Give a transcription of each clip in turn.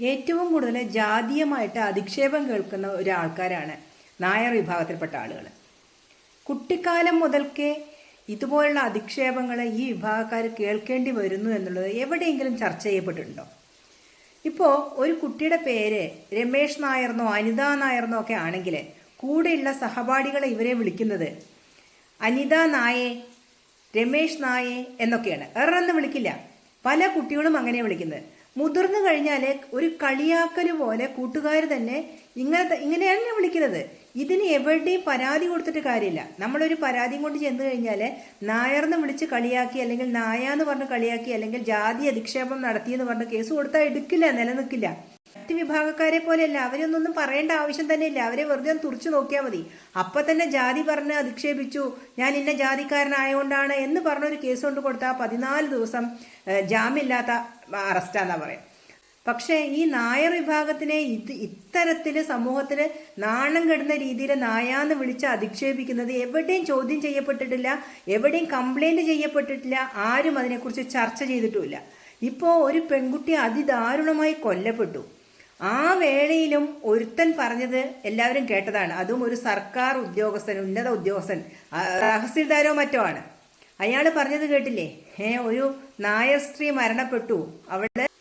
ഏറ്റവും കൂടുതൽ ജാതീയമായിട്ട് അധിക്ഷേപം കേൾക്കുന്ന ഒരാൾക്കാരാണ് നായർ വിഭാഗത്തിൽപ്പെട്ട ആളുകൾ. കുട്ടിക്കാലം മുതൽക്കേ ഇതുപോലുള്ള അധിക്ഷേപങ്ങൾ ഈ വിഭാഗക്കാർ കേൾക്കേണ്ടി വരുന്നു എന്നുള്ളത് എവിടെയെങ്കിലും ചർച്ച ചെയ്യപ്പെട്ടിട്ടുണ്ടോ? ഇപ്പോൾ ഒരു കുട്ടിയുടെ പേര് രമേഷ് നായർന്നോ അനിത നായർന്നോ ഒക്കെ ആണെങ്കിൽ കൂടെയുള്ള സഹപാഠികളെ ഇവരെ വിളിക്കുന്നത് അനിത നായേ, രമേഷ് നായേ എന്നൊക്കെയാണ്. എറന്ന് വിളിക്കില്ല. പല കുട്ടികളും അങ്ങനെ വിളിക്കുന്നത്. മുതിർന്നു കഴിഞ്ഞാൽ ഒരു കളിയാക്കൽ പോലെ കൂട്ടുകാർ തന്നെ ഇങ്ങനെയാണ് വിളിക്കുന്നത്. ഇതിന് എവിടെയും പരാതി കൊടുത്തിട്ട് കാര്യമില്ല. നമ്മളൊരു പരാതിയും കൊണ്ട് ചെന്ന് കഴിഞ്ഞാൽ നായർന്ന് വിളിച്ച് കളിയാക്കി, അല്ലെങ്കിൽ നായാന്ന് പറഞ്ഞ് കളിയാക്കി, അല്ലെങ്കിൽ ജാതി അധിക്ഷേപം നടത്തിയെന്ന് പറഞ്ഞ് കേസ് കൊടുത്താൽ എടുക്കില്ല, നിലനിൽക്കില്ല. മറ്റ് വിഭാഗക്കാരെ പോലെയല്ല, അവരൊന്നും പറയേണ്ട ആവശ്യം തന്നെ ഇല്ല. അവരെ വെറുതെ ഒന്ന് തുറച്ചു നോക്കിയാൽ മതി. അപ്പം തന്നെ ജാതി പറഞ്ഞ് അധിക്ഷേപിച്ചു, ഞാൻ ഇന്ന ജാതിക്കാരനായതുകൊണ്ടാണ് എന്ന് പറഞ്ഞൊരു കേസ് കൊണ്ട് കൊടുത്താൽ 14 ദിവസം ജാമ്യമില്ലാത്ത അറസ്റ്റാന്നാ പറയാം. പക്ഷേ ഈ നായർ വിഭാഗത്തിനെ ഇത്തരത്തിൽ സമൂഹത്തിൽ നാണം കെടുന്ന രീതിയിൽ നായാന്ന് വിളിച്ച് അധിക്ഷേപിക്കുന്നത് എവിടെയും ചോദ്യം ചെയ്യപ്പെട്ടിട്ടില്ല, എവിടെയും കംപ്ലൈന്റ് ചെയ്യപ്പെട്ടിട്ടില്ല, ആരും അതിനെക്കുറിച്ച് ചർച്ച ചെയ്തിട്ടുമില്ല. ഇപ്പോൾ ഒരു പെൺകുട്ടി അതിദാരുണമായി കൊല്ലപ്പെട്ടു. ആ വേളയിലും ഒരുത്തൻ പറഞ്ഞത് എല്ലാവരും കേട്ടതാണ്. അതും ഒരു സർക്കാർ ഉദ്യോഗസ്ഥൻ, ഉന്നത ഉദ്യോഗസ്ഥൻ, തഹസിൽദാരോ മറ്റോ ആണ്. അയാൾ പറഞ്ഞത് കേട്ടില്ലേ? ഒരു നായർ സ്ത്രീ മരണപ്പെട്ടു,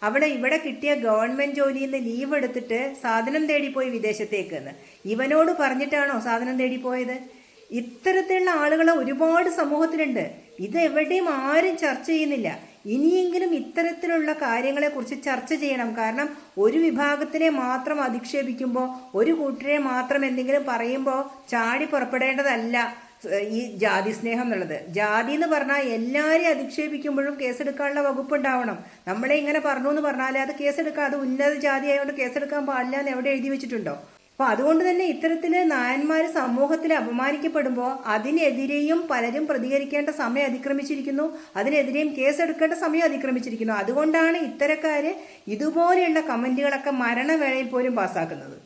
അവിടെ ഇവിടെ കിട്ടിയ ഗവൺമെന്റ് ജോലിയിൽ നിന്ന് ലീവ് എടുത്തിട്ട് സാധനം തേടിപ്പോയി വിദേശത്തേക്ക് എന്ന്. ഇവനോട് പറഞ്ഞിട്ടാണോ സാധനം തേടിപ്പോയത്? ഇത്തരത്തിലുള്ള ആളുകൾ ഒരുപാട് സമൂഹത്തിലുണ്ട്. ഇത് എവിടെയും ആരും ചർച്ച ചെയ്യുന്നില്ല. ഇനിയെങ്കിലും ഇത്തരത്തിലുള്ള കാര്യങ്ങളെ കുറിച്ച് ചർച്ച ചെയ്യണം. കാരണം ഒരു വിഭാഗത്തിനെ മാത്രം അധിക്ഷേപിക്കുമ്പോൾ, ഒരു കൂട്ടരെ മാത്രം എന്തെങ്കിലും പറയുമ്പോൾ ചാടി പുറപ്പെടേണ്ടതല്ല ഈ ജാതി സ്നേഹം എന്നുള്ളത്. ജാതി എന്ന് പറഞ്ഞാൽ എല്ലാവരെയും അധിക്ഷേപിക്കുമ്പോഴും കേസെടുക്കാനുള്ള വകുപ്പ് ഉണ്ടാവണം. നമ്മളെ ഇങ്ങനെ പറഞ്ഞു എന്ന് പറഞ്ഞാൽ അത് കേസെടുക്കാം. അത് ഉന്നത ജാതി ആയതുകൊണ്ട് കേസെടുക്കാൻ പാടില്ല എന്ന് എവിടെ എഴുതി വെച്ചിട്ടുണ്ടോ? അപ്പൊ അതുകൊണ്ട് തന്നെ ഇത്തരത്തില് നായന്മാർ സമൂഹത്തിൽ അപമാനിക്കപ്പെടുമ്പോൾ അതിനെതിരെയും പലരും പ്രതികരിക്കേണ്ട സമയം അതിക്രമിച്ചിരിക്കുന്നു, അതിനെതിരെയും കേസെടുക്കേണ്ട സമയം അതിക്രമിച്ചിരിക്കുന്നു. അതുകൊണ്ടാണ് ഇത്തരക്കാര് ഇതുപോലെയുള്ള കമന്റുകളൊക്കെ മരണവേളയിൽ പോലും പാസ്സാക്കുന്നത്.